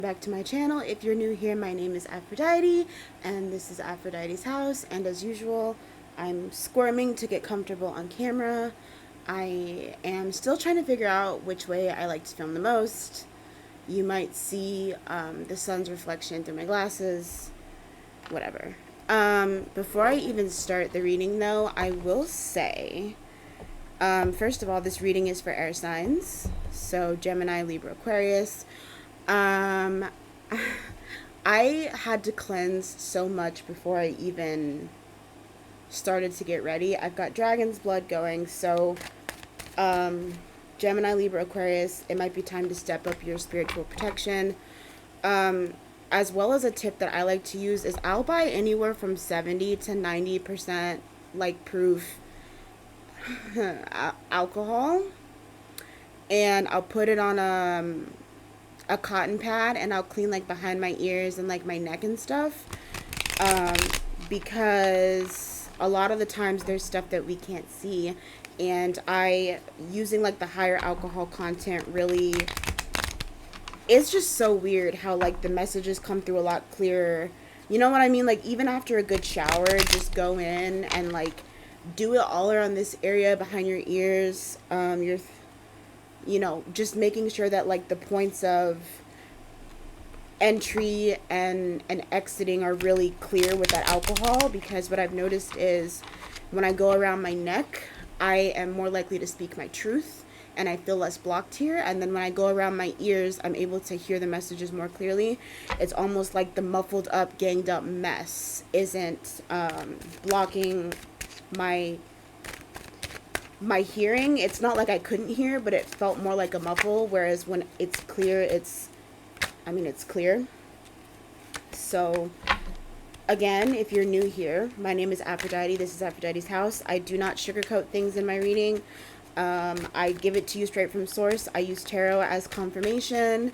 Back to my channel. If you're new here, my name is Aphrodite and this is Aphrodite's house, and as usual I'm squirming to get comfortable on camera. I am still trying to figure out which way I like to film the most. You might see the sun's reflection through my glasses, whatever. Before I even start the reading though, I will say first of all, this reading is for air signs, so Gemini, Libra, Aquarius. um I had to cleanse so much before I even started to get ready. I've got dragon's blood going, so Gemini, Libra, Aquarius, it might be time to step up your spiritual protection. As well as a tip that I like to use is I'll buy anywhere from 70 to 90% like proof alcohol, and I'll put it on a cotton pad and I'll clean like behind my ears and like my neck and stuff, um, because a lot of the times there's stuff that we can't see, and I using like the higher alcohol content really, it's just so weird how like the messages come through a lot clearer. You know what I mean? Like even after a good shower, just go in and like do it all around this area behind your ears, your just making sure that like the points of entry and exiting are really clear with that alcohol, because what I've noticed is when I go around my neck, I am more likely to speak my truth and I feel less blocked here. And then when I go around my ears, I'm able to hear the messages more clearly. It's almost like the muffled up, ganged up mess isn't blocking my hearing. It's not like I couldn't hear, but it felt more like a muffle, whereas when it's clear, it's clear. So again, if you're new here, my name is Aphrodite. This is Aphrodite's house. I do not sugarcoat things in my reading. I give it to you straight from source. I use tarot as confirmation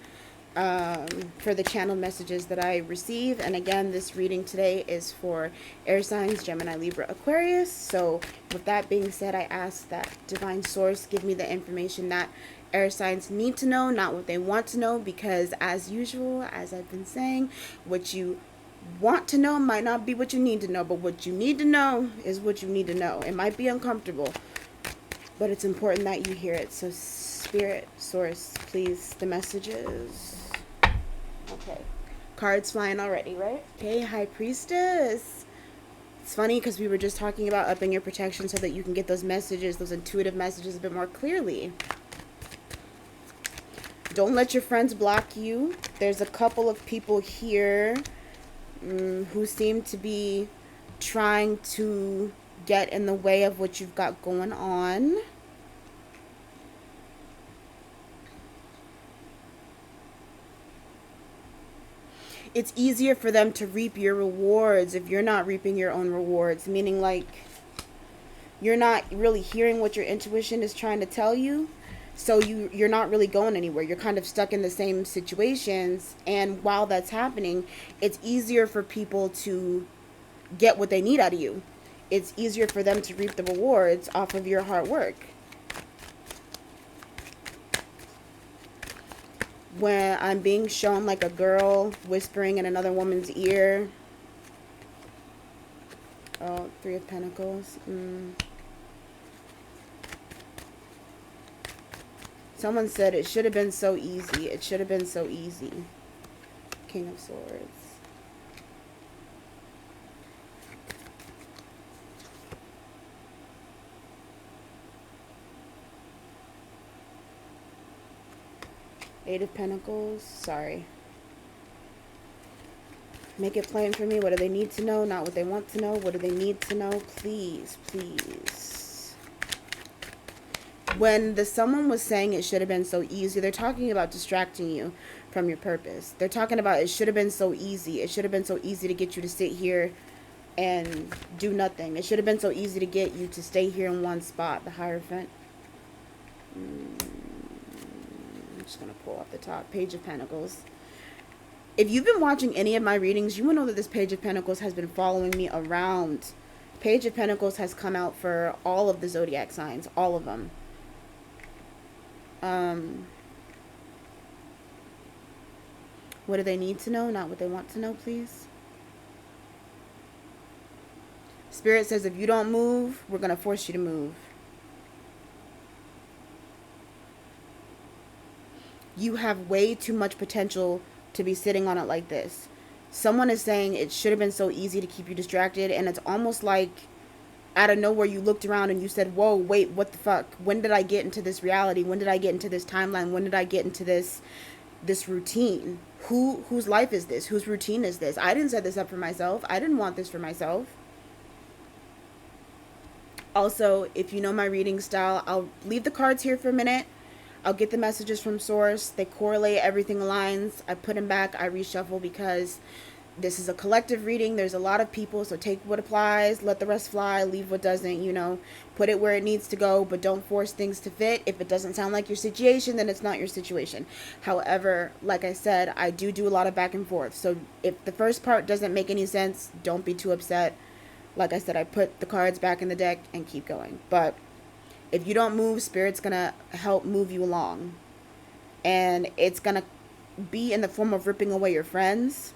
for the channeled messages that I receive. And again, this reading today is for air signs, Gemini, Libra, Aquarius. So with that being said, I ask that divine source give me the information that air signs need to know, not what they want to know, because as usual, as I've been saying, what you want to know might not be what you need to know, but what you need to know is what you need to know. It might be uncomfortable, but it's important that you hear it. So spirit, source, please, the messages. Okay. Cards flying already, right? Okay, High Priestess. It's funny because we were just talking about upping your protection so that you can get those messages, those intuitive messages a bit more clearly. Don't let your friends block you. There's a couple of people here who seem to be trying to get in the way of what you've got going on. It's easier for them to reap your rewards if you're not reaping your own rewards, meaning like you're not really hearing what your intuition is trying to tell you, so you're not really going anywhere. You're kind of stuck in the same situations, and while that's happening, it's easier for people to get what they need out of you. It's easier for them to reap the rewards off of your hard work. When I'm being shown like a girl whispering in another woman's ear. Oh, Three of Pentacles. Someone said it should have been so easy. It should have been so easy. King of Swords. Eight of Pentacles. Sorry. Make it plain for me. What do they need to know? Not what they want to know. What do they need to know? Please, please. When someone was saying it should have been so easy, they're talking about distracting you from your purpose. They're talking about it should have been so easy. It should have been so easy to get you to sit here and do nothing. It should have been so easy to get you to stay here in one spot. The Hierophant. I'm just going to pull off the top. Page of Pentacles. If you've been watching any of my readings, you will know that this Page of Pentacles has been following me around. Page of Pentacles has come out for all of the zodiac signs. All of them. What do they need to know, not what they want to know, please? Spirit says if you don't move, we're going to force you to move. You have way too much potential to be sitting on it like this. Someone is saying it should have been so easy to keep you distracted, and it's almost like out of nowhere you looked around and you said, whoa, wait, what the fuck? When did I get into this reality? When did I get into this timeline? When did I get into this routine? Whose life is this? Whose routine is this? I didn't set this up for myself. I didn't want this for myself. Also, if you know my reading style, I'll leave the cards here for a minute. I'll get the messages from source. They correlate, everything aligns. I put them back. I reshuffle because this is a collective reading. There's a lot of people, so take what applies, let the rest fly, leave what doesn't, you know. Put it where it needs to go, but don't force things to fit. If it doesn't sound like your situation, then it's not your situation. However, like I said, I do a lot of back and forth. So if the first part doesn't make any sense, don't be too upset. Like I said, I put the cards back in the deck and keep going. But if you don't move, Spirit's going to help move you along. And it's going to be in the form of ripping away your friends.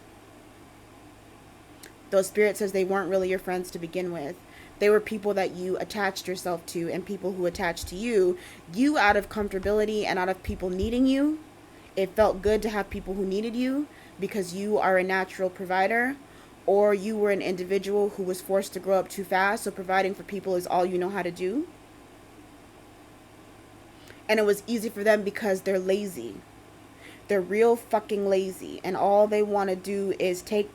Though Spirit says they weren't really your friends to begin with. They were people that you attached yourself to, and people who attached to you out of comfortability and out of people needing you. It felt good to have people who needed you because you are a natural provider, or you were an individual who was forced to grow up too fast, so providing for people is all you know how to do. And it was easy for them because they're lazy. They're real fucking lazy, and all they want to do is take.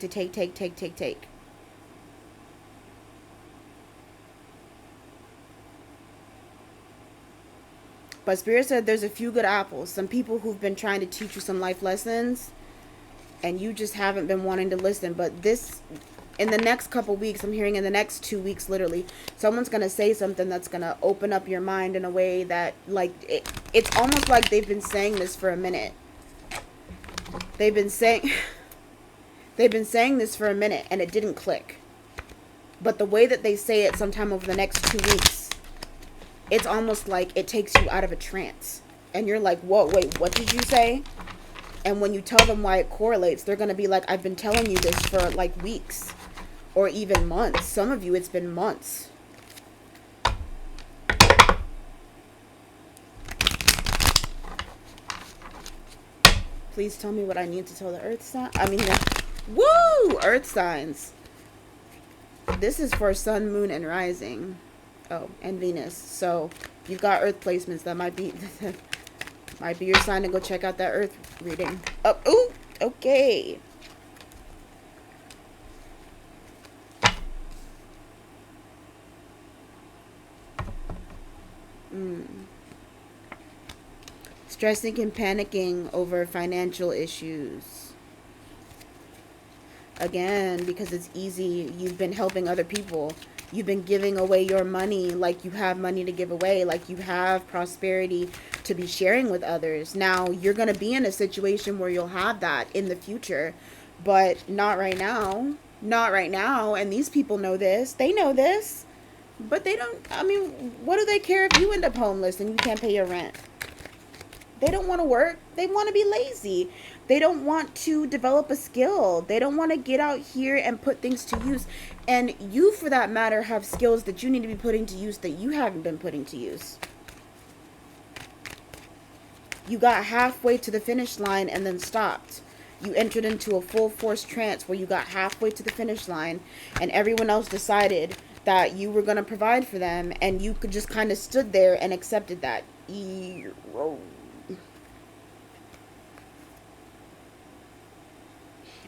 But Spirit said there's a few good apples, some people who've been trying to teach you some life lessons, and you just haven't been wanting to listen. But this, in the next couple weeks, I'm hearing in the next 2 weeks, literally, someone's going to say something that's going to open up your mind in a way that, like, it's almost like they've been saying this for a minute. They've been saying this for a minute, and it didn't click. But the way that they say it sometime over the next 2 weeks, it's almost like it takes you out of a trance. And you're like, whoa, wait, what did you say? And when you tell them why it correlates, they're going to be like, I've been telling you this for like weeks or even months. Some of you, it's been months. Please tell me what I need to tell the earth sign. Earth signs. This is for sun, moon, and rising. Oh, and Venus. So you've got earth placements. That might be might be your sign to go check out that earth reading. Oh, ooh, okay. Stressing and panicking over financial issues. Again, because it's easy. You've been helping other people. You've been giving away your money like you have money to give away, like you have prosperity to be sharing with others. Now, you're going to be in a situation where you'll have that in the future, but not right now. Not right now. And these people know this. They know this. But they don't, what do they care if you end up homeless and you can't pay your rent? They don't want to work. They want to be lazy. They don't want to develop a skill. They don't want to get out here and put things to use. And you, for that matter, have skills that you need to be putting to use that you haven't been putting to use. You got halfway to the finish line and then stopped. You entered into a full force trance where you got halfway to the finish line and everyone else decided that you were going to provide for them, and you could just kind of stood there and accepted that.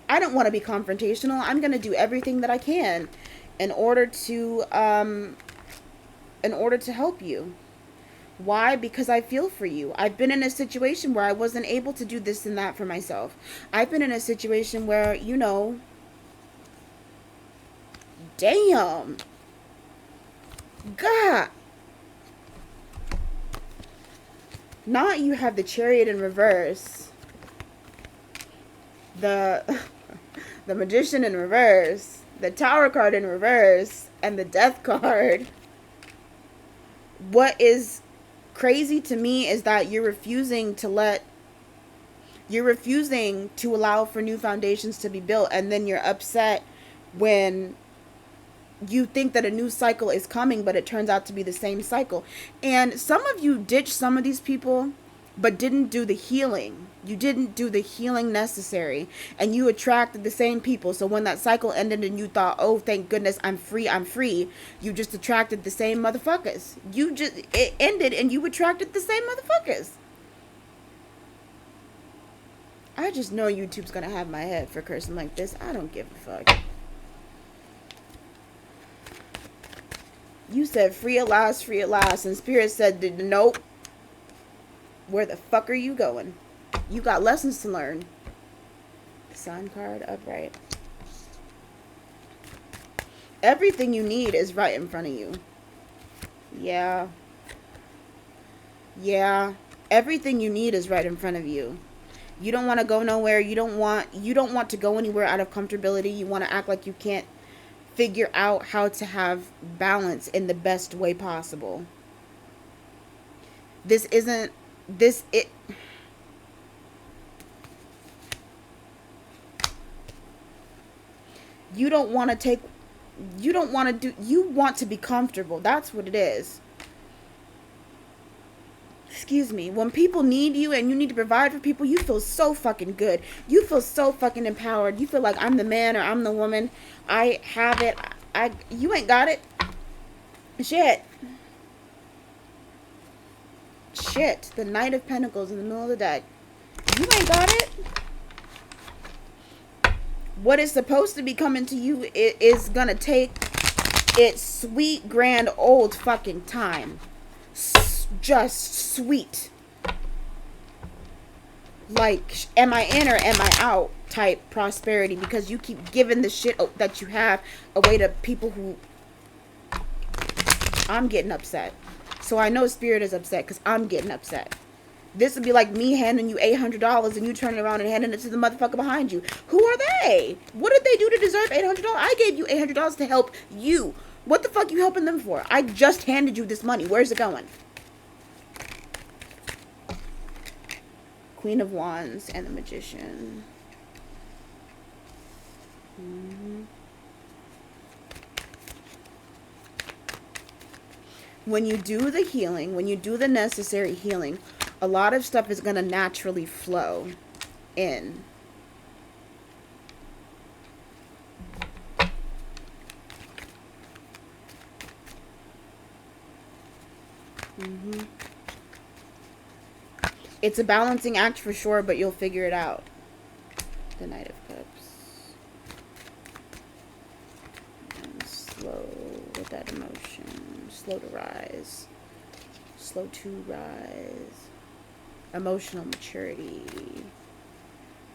I don't want to be confrontational. I'm going to do everything that I can in order to help you. Why? Because I feel for you. I've been in a situation where I wasn't able to do this and that for myself. I've been in a situation where, damn. God. Not you have the Chariot in reverse. The Magician in reverse. The Tower card in reverse. And the Death card. What is crazy to me is that you're refusing to let You're refusing to allow for new foundations to be built, and then you're upset when you think that a new cycle is coming, but it turns out to be the same cycle. And some of you ditched some of these people, but didn't do the healing. You didn't do the healing necessary, and you attracted the same people. So when that cycle ended and you thought, oh, thank goodness, I'm free, you just attracted the same motherfuckers. It ended and you attracted the same motherfuckers. I just know YouTube's gonna have my head for cursing like this. I don't give a fuck. You said free at last, and Spirit said, nope. Where the fuck are you going? You got lessons to learn. Sun card upright. Everything you need is right in front of you. Yeah. Yeah. Everything you need is right in front of you. You don't want to go nowhere. You don't want to go anywhere out of comfortability. You want to act like you can't figure out how to have balance in the best way possible. You don't want to be comfortable. That's what it is. Excuse me. When people need you and you need to provide for people, you feel so fucking good. You feel so fucking empowered. You feel like I'm the man or I'm the woman. I have it. You ain't got it. Shit. The Knight of Pentacles in the middle of the deck. You ain't got it. What is supposed to be coming to you is gonna take its sweet, grand, old fucking time. Just sweet. Like, am I in or am I out type prosperity, because you keep giving the shit that you have away to people who... I'm getting upset. So I know Spirit is upset because I'm getting upset. This would be like me handing you $800 and you turning around and handing it to the motherfucker behind you. Who are they? What did they do to deserve $800? I gave you $800 to help you. What the fuck you helping them for? I just handed you this money. Where's it going? Queen of Wands and the Magician. When you do the healing, when you do the necessary healing, a lot of stuff is going to naturally flow in. It's a balancing act for sure, but you'll figure it out. The Knight of Cups. And slow with that emotion. Slow to rise. Slow to rise. Emotional maturity.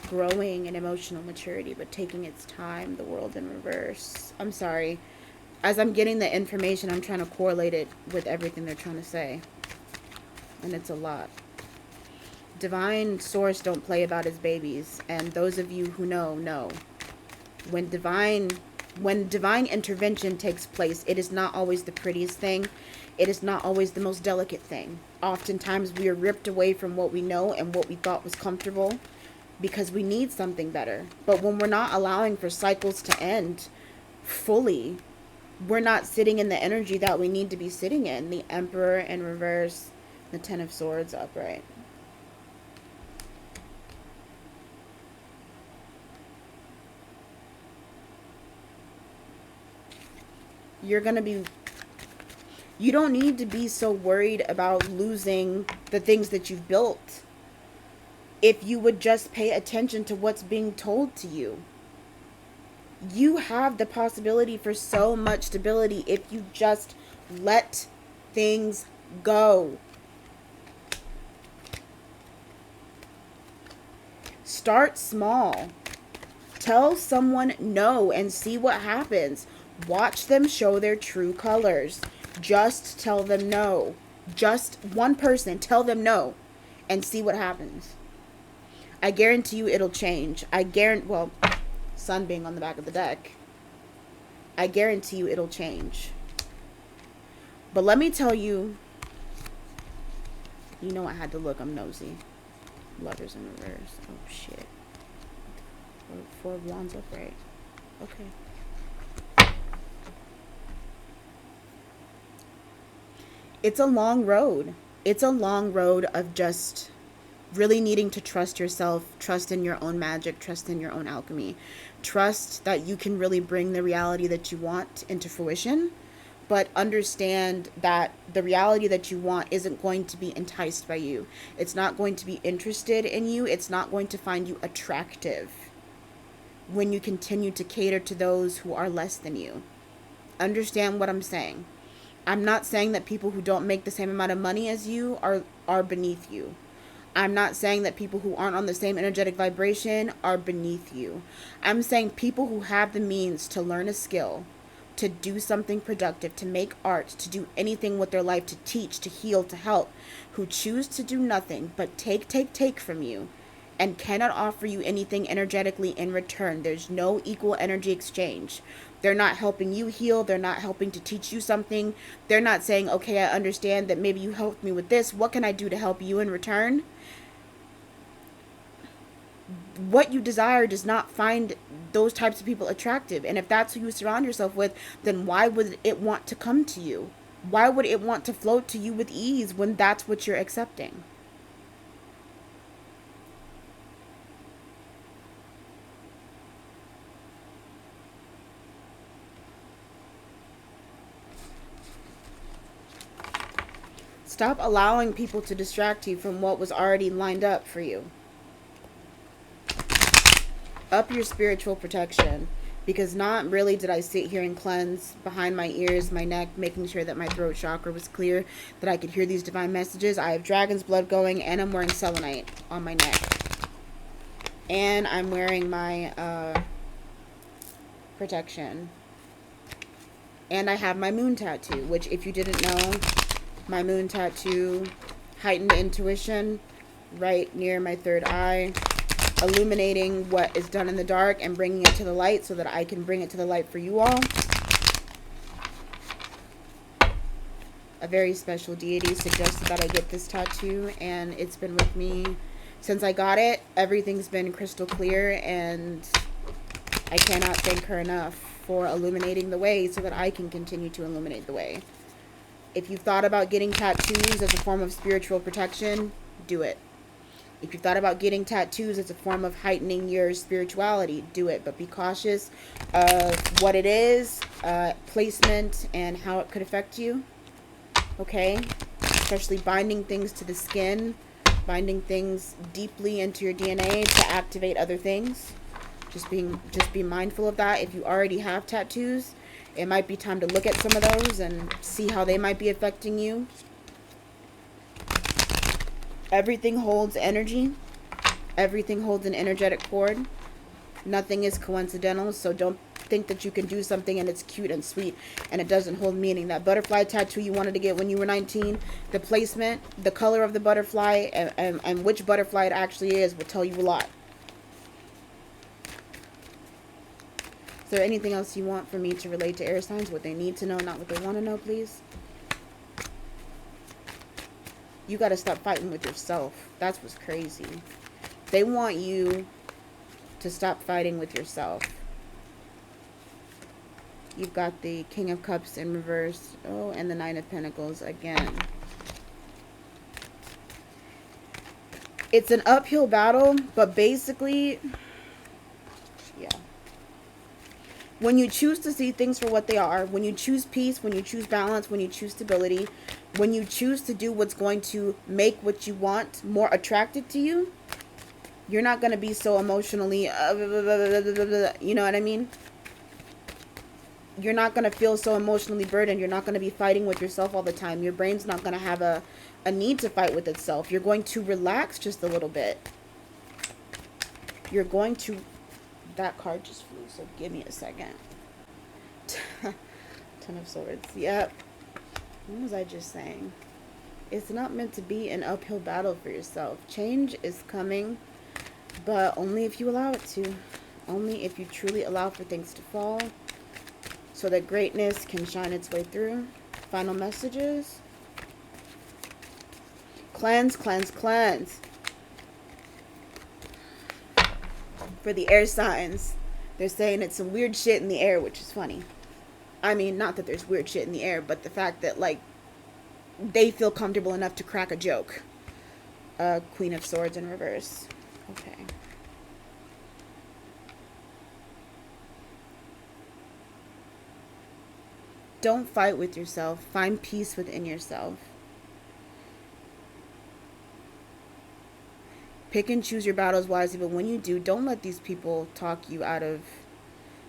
Growing in emotional maturity, but taking its time. The World in reverse. I'm sorry. As I'm getting the information, I'm trying to correlate it with everything they're trying to say. And it's a lot. Divine Source don't play about his babies. And those of you who know. When divine intervention takes place, it is not always the prettiest thing. It is not always the most delicate thing. Oftentimes we are ripped away from what we know and what we thought was comfortable because we need something better. But when we're not allowing for cycles to end fully, we're not sitting in the energy that we need to be sitting in. The Emperor in reverse, the Ten of Swords upright. You don't need to be so worried about losing the things that you've built if you would just pay attention to what's being told to you. You have the possibility for so much stability if you just let things go. Start small. Tell someone no and see what happens. Watch them show their true colors. Just tell them no. Just one person, tell them no and see what happens. I guarantee you it'll change. Well, Sun being on the back of the deck. I guarantee you it'll change. But let me tell you, I had to look, I'm nosy. Lovers in reverse. Oh, shit. Four of Wands upright. Okay. It's a long road. It's a long road of just really needing to trust yourself, trust in your own magic, trust in your own alchemy, trust that you can really bring the reality that you want into fruition, but understand that the reality that you want isn't going to be enticed by you. It's not going to be interested in you. It's not going to find you attractive when you continue to cater to those who are less than you. Understand what I'm saying. I'm not saying that people who don't make the same amount of money as you are beneath you. I'm not saying that people who aren't on the same energetic vibration are beneath you. I'm saying people who have the means to learn a skill, to do something productive, to make art, to do anything with their life, to teach, to heal, to help, who choose to do nothing but take from you and cannot offer you anything energetically in return. There's no equal energy exchange. They're not helping you heal. They're not helping to teach you something. They're not saying, okay, I understand that maybe you helped me with this. What can I do to help you in return? What you desire does not find those types of people attractive. And if that's who you surround yourself with, then why would it want to come to you? Why would it want to float to you with ease when that's what you're accepting? Stop allowing people to distract you from what was already lined up for you. Up your spiritual protection, because not really did I sit here and cleanse behind my ears, my neck, making sure that my throat chakra was clear, that I could hear these divine messages. I have dragon's blood going, and I'm wearing selenite on my neck, and I'm wearing my protection, and I have my moon tattoo, which, if you didn't know, my moon tattoo heightened intuition right near my third eye, illuminating what is done in the dark and bringing it to the light so that I can bring it to the light for you all. A very special deity suggested that I get this tattoo, and it's been with me since I got it. Everything's been crystal clear, and I cannot thank her enough for illuminating the way so that I can continue to illuminate the way. If you've thought about getting tattoos as a form of spiritual protection, do it. If you've thought about getting tattoos as a form of heightening your spirituality, do it. But be cautious of what it is, placement, and how it could affect you. Okay? Especially binding things to the skin, binding things deeply into your DNA to activate other things. Just be mindful of that. If you already have tattoos, it might be time to look at some of those and see how they might be affecting you. Everything holds energy. Everything holds an energetic cord. Nothing is coincidental, so don't think that you can do something and it's cute and sweet and it doesn't hold meaning. That butterfly tattoo you wanted to get when you were 19, the placement, the color of the butterfly, and which butterfly it actually is will tell you a lot. Is there anything else you want for me to relate to air signs? What they need to know, not what they want to know, please? You got to stop fighting with yourself. That's what's crazy. They want you to stop fighting with yourself. You've got the King of Cups in reverse. Oh, and the Nine of Pentacles again. It's an uphill battle, but basically, yeah. When you choose to see things for what they are, when you choose peace, when you choose balance, when you choose stability, when you choose to do what's going to make what you want more attractive to you, you're not going to be so emotionally, you know what I mean? You're not going to feel so emotionally burdened. You're not going to be fighting with yourself all the time. Your brain's not going to have a need to fight with itself. You're going to relax just a little bit. You're going to... That card just flew, so give me a second. Ten of Swords. Yep. What was I just saying? It's not meant to be an uphill battle for yourself. Change is coming, but only if you allow it to. Only if you truly allow for things to fall so that greatness can shine its way through. Final messages. Cleanse, cleanse, cleanse. for the air signs. They're saying it's some weird shit in the air, which is funny. I mean, not that there's weird shit in the air, but the fact that, like, they feel comfortable enough to crack a joke. Queen of Swords in reverse. Okay. Don't fight with yourself. Find peace within yourself. Pick and choose your battles wisely, but when you do, don't let these people talk you out of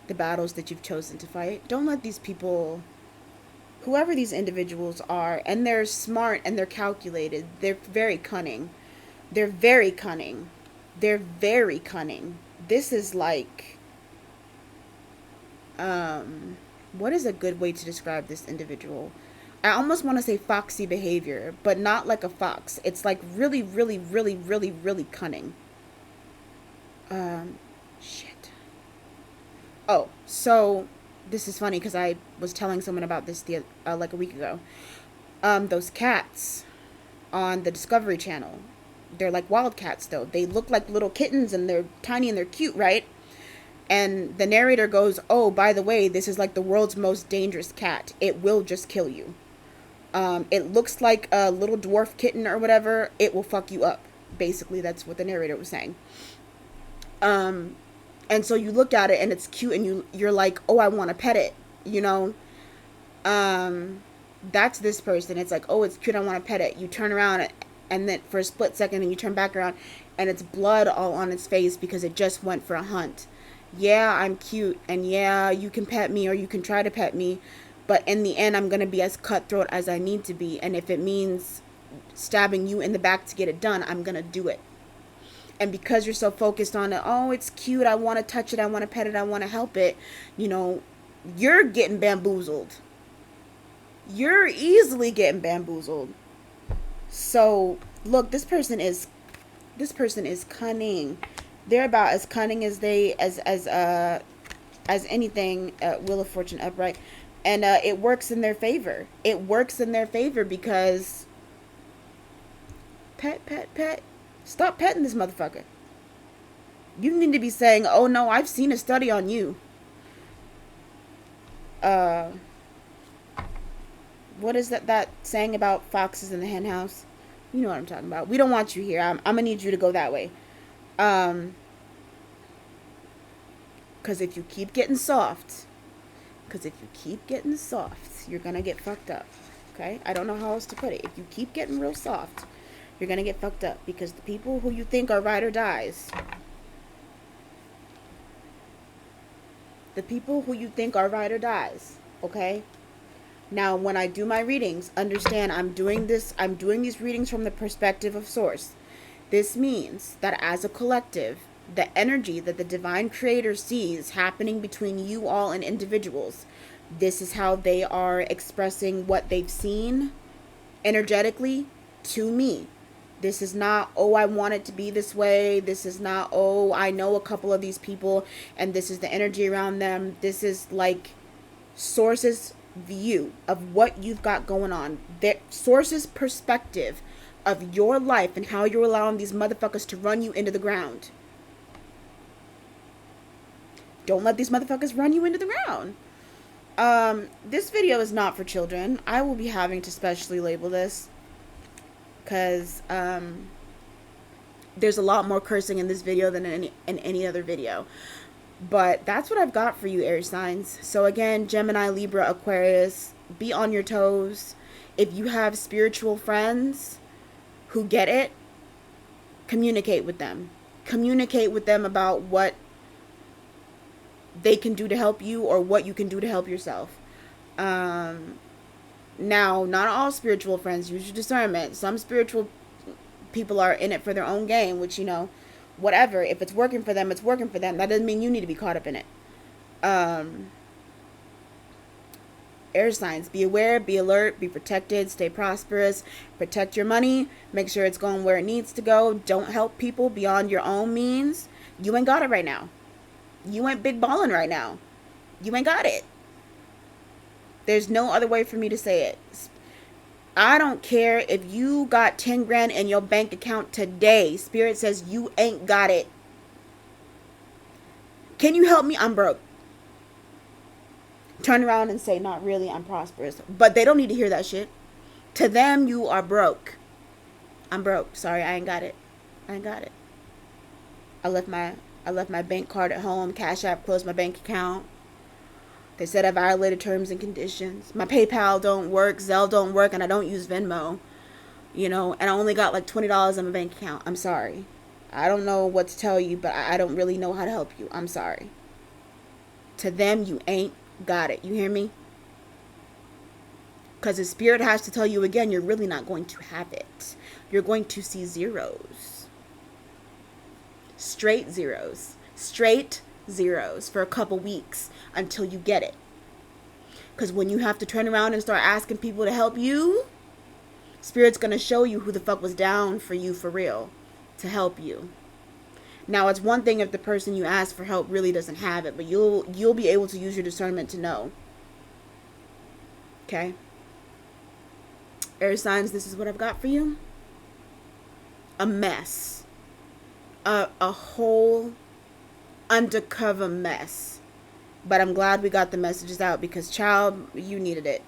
the battles that you've chosen to fight. Don't let these people, whoever these individuals are, and they're smart and they're calculated, they're very cunning. They're very cunning. They're very cunning. This is like, what is a good way to describe this individual? I almost want to say foxy behavior, but not like a fox. It's like really, really, really, really, really cunning. Shit. Oh, so this is funny because I was telling someone about this like a week ago. Those cats on the Discovery Channel, they're like wild cats though. They look like little kittens and they're tiny and they're cute, right? And the narrator goes, oh, by the way, this is like the world's most dangerous cat. It will just kill you. It looks like a little dwarf kitten or whatever. It will fuck you up. Basically, that's what the narrator was saying. And so you look at it and it's cute and you're like, oh, I want to pet it, you know? That's this person. It's like, oh, it's cute. I want to pet it. You turn around and then for a split second and you turn back around and it's blood all on its face because it just went for a hunt. Yeah, I'm cute. And yeah, you can pet me or you can try to pet me. But in the end, I'm going to be as cutthroat as I need to be. And if it means stabbing you in the back to get it done, I'm going to do it. And because you're so focused on it, oh, it's cute, I want to touch it, I want to pet it, I want to help it, you know, you're getting bamboozled. You're easily getting bamboozled. So, look, this person is cunning. They're about as cunning as anything. Wheel of Fortune upright. And it works in their favor. It works in their favor because pet. Stop petting this motherfucker. You need to be saying, oh no, I've seen a study on you. What is that saying about foxes in the hen house? You know what I'm talking about. We don't want you here. I'm gonna need you to go that way. Because if you keep getting soft, you're gonna get fucked up. Okay? I don't know how else to put it. If you keep getting real soft, you're gonna get fucked up. Because the people who you think are ride or dies, okay? Now, when I do my readings, understand I'm doing these readings from the perspective of Source. This means that as a collective, the energy that the divine creator sees happening between you all and individuals, this is how they are expressing what they've seen energetically to me. This is not, oh, I want it to be this way. This is not, oh, I know a couple of these people and this is the energy around them. This is like Source's view of what you've got going on. Source's perspective of your life and how you're allowing these motherfuckers to run you into the ground. Don't let these motherfuckers run you into the ground. This video is not for children. I will be having to specially label this because there's a lot more cursing in this video than in any other video. But that's what I've got for you, air signs. So again, Gemini, Libra, Aquarius, be on your toes. If you have spiritual friends who get it, communicate with them. Communicate with them about what they can do to help you or what you can do to help yourself. Now, not all spiritual friends, use your discernment. Some spiritual people are in it for their own game, which, you know, whatever. If it's working for them, it's working for them. That doesn't mean you need to be caught up in it. Air signs, be aware, be alert, be protected, stay prosperous, protect your money, make sure it's going where it needs to go. Don't help people beyond your own means. You ain't got it right now. You ain't big ballin' right now. You ain't got it. There's no other way for me to say it. I don't care if you got 10 grand in your bank account today. Spirit says you ain't got it. Can you help me? I'm broke. Turn around and say, not really, I'm prosperous. But they don't need to hear that shit. To them, you are broke. I'm broke. Sorry, I ain't got it. I ain't got it. I left my bank card at home. Cash App closed my bank account. They said I violated terms and conditions. My PayPal don't work. Zelle don't work. And I don't use Venmo. You know, and I only got like $20 in my bank account. I'm sorry. I don't know what to tell you, but I don't really know how to help you. I'm sorry. To them, you ain't got it. You hear me? Because the spirit has to tell you again, you're really not going to have it. You're going to see zeros. Straight zeros. Straight zeros for a couple weeks until you get it. Because when you have to turn around and start asking people to help you, Spirit's going to show you who the fuck was down for you for real to help you. Now, it's one thing if the person you ask for help really doesn't have it, but you'll be able to use your discernment to know. Okay? Air signs, this is what I've got for you. A mess. A whole undercover mess. But I'm glad we got the messages out because, child, you needed it.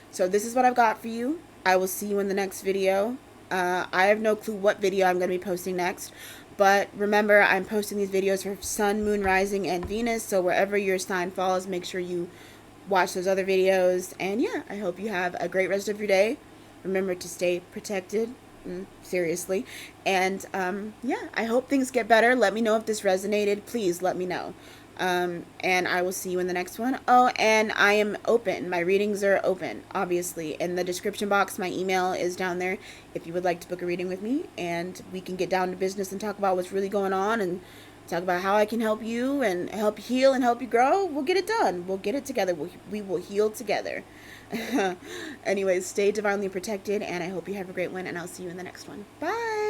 So this is what I've got for you. I will see you in the next video. I have no clue what video I'm going to be posting next. But remember, I'm posting these videos for Sun, Moon, Rising, and Venus. So wherever your sign falls, make sure you watch those other videos. And yeah, I hope you have a great rest of your day. Remember to stay protected. Seriously. And yeah, I hope things get better. Let me know if this resonated. Please let me know. And I will see you in the next one. Oh, and I am open. My readings are open, obviously. In the description box, my email is down there if you would like to book a reading with me. And we can get down to business and talk about what's really going on and talk about how I can help you and help you heal and help you grow. We'll get it done. We'll get it together. We will heal together. Anyways, stay divinely protected, and I hope you have a great one, and I'll see you in the next one. Bye!